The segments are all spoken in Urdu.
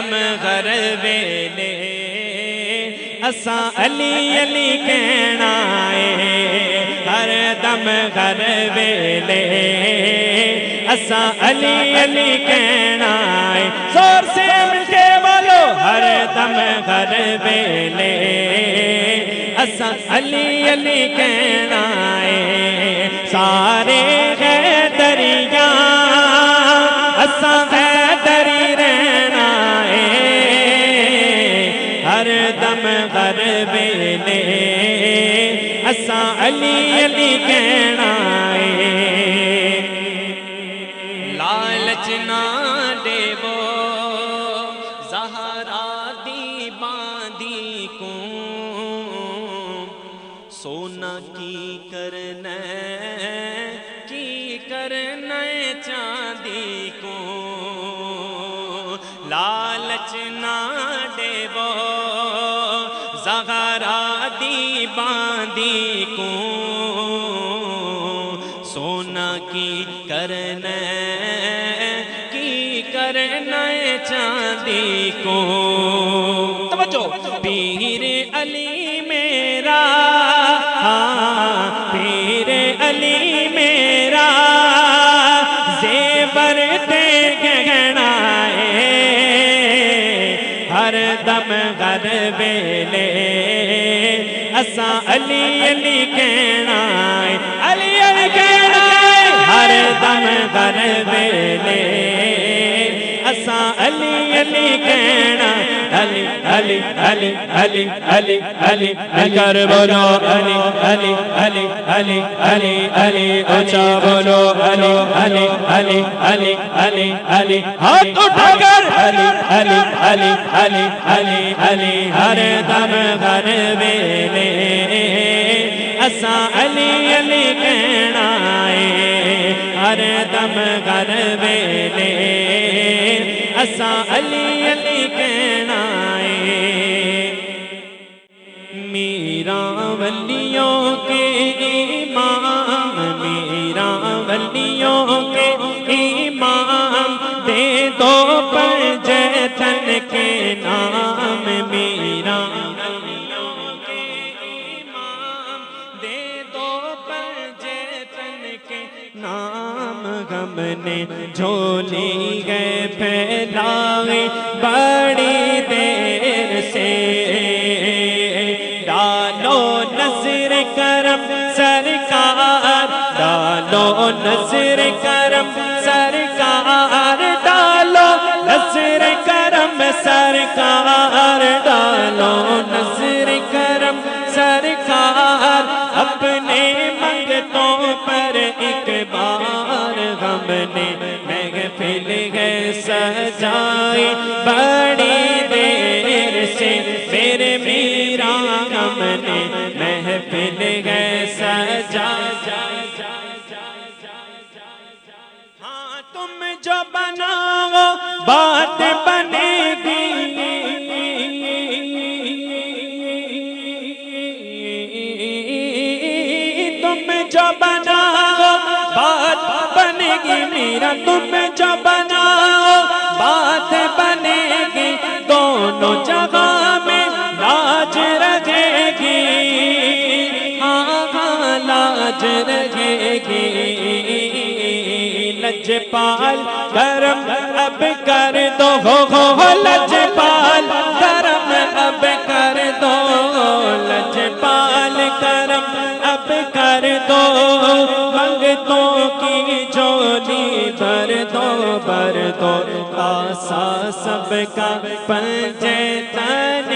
دم غر ویلے اساں علی علی کہنا ہے، ہر دم غر ویلے اساں علی علی کہنا ہے، زور سے مل کے بولو ہر دم غر ویلے اساں علی علی کہنا ہے، سارے حیدریاں اساں حیدری رہنا ہے، ہر دم غر ویلے اساں علی علی کہنا ہے، لالچ نہ دیو زہرا دی باندی کو، سونا کی کرنا چاندی کو، لالچ نہ دیو زہرا دی باندی کو، سونا کی کرنا چاندی کو، توجہ پیر علی میرا، ہاں پیر علی میرا زیور دے گہنا ہے، ہر دم غر ویلے اساں علی علی کہنا ہے، علی علی کہنا ہے، ہر دم غر ویلے اساں علی علی کہنا، علی علی علی علی علی علی علی کر بولو علی علی علی علی علی علی اونچا بولو علی علی علی علی علی علی ہاتھ اٹھا کر علی علی علی علی علی علی ہر دم غر ویلے اساں علی علی کہنا ہے، ہر دم غر ویلے اساں علی علی کہنا ہے، میرا ولیوں کے امام، میرا ولیوں کے امام دے دو پنجے تن کے نام، میرا ولیوں کے امام دے دو پنجے تن کے نام، غم نے جھولی گئے پھیلائے بڑی دیر سے، ڈالو نظر کرم سرکار، ڈالو نظر کرم سرکار، ڈالو نظر کرم سرکار، ڈالو نظر کرم سرکار، اپنے منگتوں پر ایک بار، غم نے محفل ہے سجائی بڑی دیر سے، میرے میرا غم نے محفل ہے سجائی، ہاں تم جو بناؤ بات بنے گی، تم جو بناؤ بات بنے گی، میرا تم جو بناؤ بات بنے گی، دونوں جگہ میں لاج رہے گی، ہاں ہاں لاج رہے گی، لجپال کرم اب کر دو، ہو لجپال کرم اب کر دو، لجپال کرم اب کر دو، منگتوں کی جھولی بھر دو بھر دو، آسا سب کا پنجے تن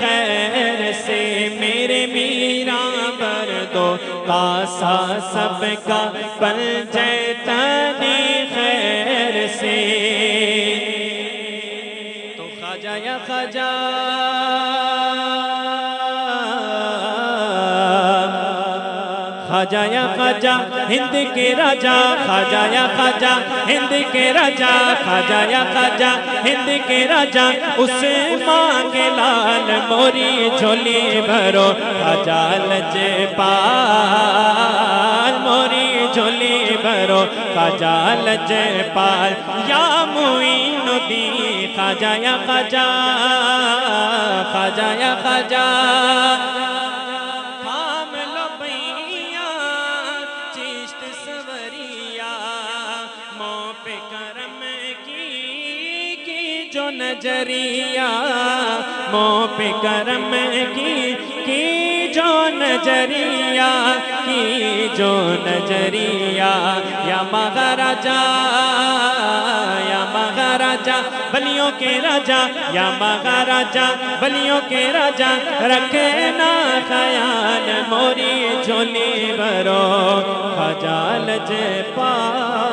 خیر سے، میرے میرا بھر دو، آسا سب کا پنجے تن خیر سے، تو خواجہ یا خواجہ خواجہ خواجہ یا خواجہ ہند کے راجا خواجہ یا خواجہ ہند کے راجا خواجہ یا خواجہ ہند کے راجا اس مانگے لال موری جھولی بھرو خواجہ لجپال موری جھولی بھرو خواجہ لجپال یا معین الدین خواجہ یا خواجہ خواجہ یا خواجہ تھام لو بھیا چشت سوریا ماں پہ کرم کی جو نظریہ ماں پہ کرم کی جو نظریہ کی جو نظریہ یا مہاراجا یا مہاراجا بلیوں کے راجا یا مہاراجا بلیوں کے راجا رکھے نا خیال موری جھولی بھرو خواجہ لجپال